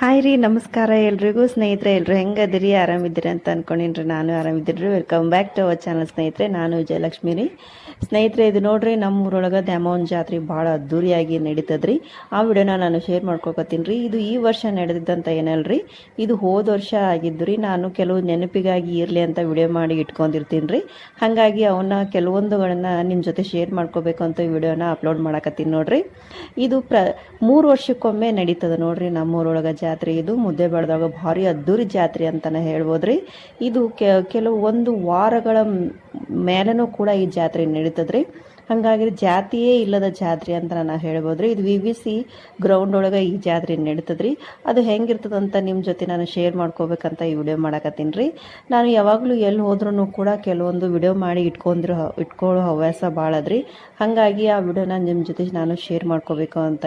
Hi ರೀ, ನಮಸ್ಕಾರ ಎಲ್ರಿಗೂ. ಸ್ನೇಹಿತರೆ, ಎಲ್ಲರೂ ಹೆಂಗದಿರಿ? ಆರಾಮಿದ್ದೀರಿ ಅಂತ ಅನ್ಕೊಂಡಿನ್ರಿ. ನಾನು ಆರಾಮಿದ್ದೀರಿ. Welcome back to our channel. ಸ್ನೇಹಿತರೆ, ನಾನು ವಿಜಯಲಕ್ಷ್ಮಿ ರೀ. ಸ್ನೇಹಿತರೆ, ಇದು ನೋಡ್ರಿ, ನಮ್ಮ ಊರೊಳಗೆ ದ್ಯಾಮವ್ವನ ಜಾತ್ರೆ ಭಾಳ ಅದ್ದೂರಿಯಾಗಿ ನಡೀತದ್ರಿ. ಆ ವಿಡಿಯೋನ ನಾನು ಶೇರ್ ಮಾಡ್ಕೊತೀನಿ ರೀ. ಇದು ಈ ವರ್ಷ ನಡೆದಿದ್ದಂತ ಏನಲ್ರಿ, ಇದು ಹೋದ ವರ್ಷ ಆಗಿದ್ದು ರೀ. ನಾನು ಕೆಲವು ನೆನಪಿಗಾಗಿ ಇರಲಿ ಅಂತ ವಿಡಿಯೋ ಮಾಡಿ ಇಟ್ಕೊಂಡಿರ್ತೀನಿ ರೀ. ಹಾಗಾಗಿ ಅವನ್ನ ಕೆಲವೊಂದುಗಳನ್ನ ನಿಮ್ಮ ಜೊತೆ ಶೇರ್ ಮಾಡ್ಕೋಬೇಕು ಅಂತ ಈ ವಿಡಿಯೋನ ಅಪ್ಲೋಡ್ ಮಾಡಕತ್ತೀನಿ ನೋಡ್ರಿ. ಇದು 3 ವರ್ಷಕ್ಕೊಮ್ಮೆ ನಡೀತದ ನೋಡ್ರಿ ನಮ್ಮೂರೊಳಗೆ ಜಾತ್ರೆ. ಇದು ಮುದ್ದೇಬಿಹಾಳದಾಗ ಭಾರಿ ಅದ್ದೂರಿ ಜಾತ್ರೆ ಅಂತಾನೆ ಹೇಳ್ಬೋದ್ರಿ. ಇದು ಕೆಲವು 1 ವಾರಗಳ ಮೇಲನೂ ಕೂಡ ಈ ಜಾತ್ರೆ ನಡೀತದ್ರಿ. ಹಾಗಾಗಿ ಜಾತಿಯೇ ಇಲ್ಲದ ಜಾತ್ರೆ ಅಂತ ನಾನು ಹೇಳ್ಬೋದ್ರಿ. ಇದು VVC ಗ್ರೌಂಡ್ ಒಳಗೆ ಈ ಜಾತ್ರೆ ನಡೀತದ್ರಿ. ಅದು ಹೆಂಗಿರ್ತದಂತ ನಿಮ್ಮ ಜೊತೆ ನಾನು ಶೇರ್ ಮಾಡ್ಕೋಬೇಕಂತ ಈ ವಿಡಿಯೋ ಮಾಡಕತ್ತೀನಿ ರೀ. ನಾನು ಯಾವಾಗಲೂ ಎಲ್ಲಿ ಹೋದ್ರೂ ಕೂಡ ಕೆಲವೊಂದು ವಿಡಿಯೋ ಮಾಡಿ ಇಟ್ಕೊಳ್ಳೋ ಹವ್ಯಾಸ ಭಾಳ ಅದ್ರಿ. ಹಾಗಾಗಿ ಆ ವಿಡಿಯೋನ ನಿಮ್ಮ ಜೊತೆ ನಾನು ಶೇರ್ ಮಾಡ್ಕೋಬೇಕು ಅಂತ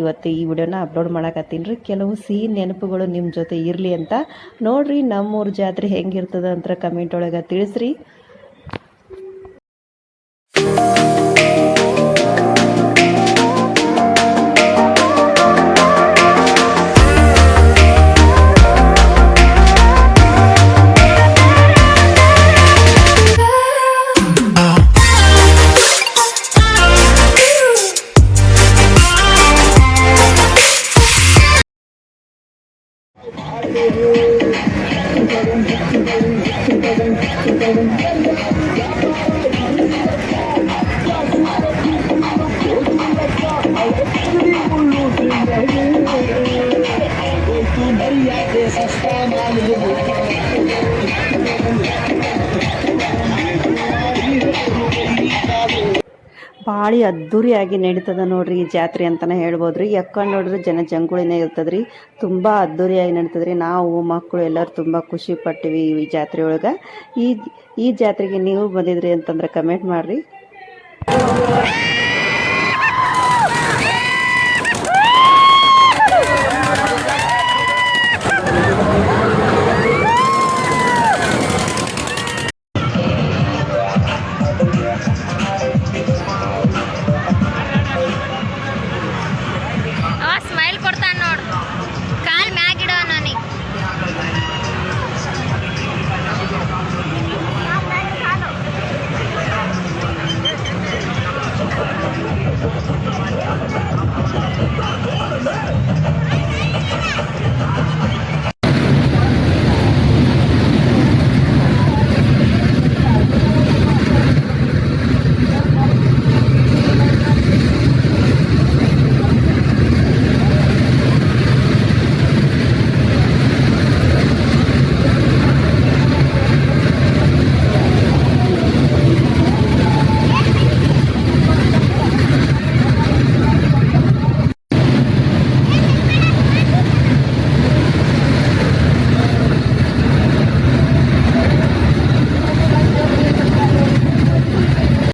ಇವತ್ತು ಈ ವಿಡಿಯೋನ ಅಪ್ಲೋಡ್ ಮಾಡಕತ್ತೀನಿ ರೀ. ಕೆಲವು ಸಿಹಿ ನೆನಪುಗಳು ನಿಮ್ಮ ಜೊತೆ ಇರಲಿ ಅಂತ. ನೋಡ್ರಿ, ನಮ್ಮೂರ ಜಾತ್ರೆ ಹೆಂಗಿರ್ತದ ಅಂತ ಕಮೆಂಟ್ ಒಳಗೆ ತಿಳಿಸ್ರಿ. ಭಾಳ ಅದ್ದೂರಿಯಾಗಿ ನಡೀತದ ನೋಡ್ರಿ ಈ ಜಾತ್ರೆ ಅಂತಾನೆ ಹೇಳ್ಬೋದ್ರಿ. ಯಾಕಂಡ್ ನೋಡ್ರಿ ಜನ ಜಂಗುಳಿನೇ ಇರ್ತದ್ರಿ. ತುಂಬಾ ಅದ್ದೂರಿಯಾಗಿ ನಡೀತದ್ರಿ. ನಾವು ಮಕ್ಕಳು ಎಲ್ಲರೂ ತುಂಬಾ ಖುಷಿ ಪಟ್ಟಿವಿ ಈ ಜಾತ್ರೆ ಒಳಗೆ. ಈ ಜಾತ್ರೆಗೆ ನೀವು ಬಂದಿದ್ರಿ ಅಂತಂದ್ರೆ ಕಮೆಂಟ್ ಮಾಡ್ರಿ.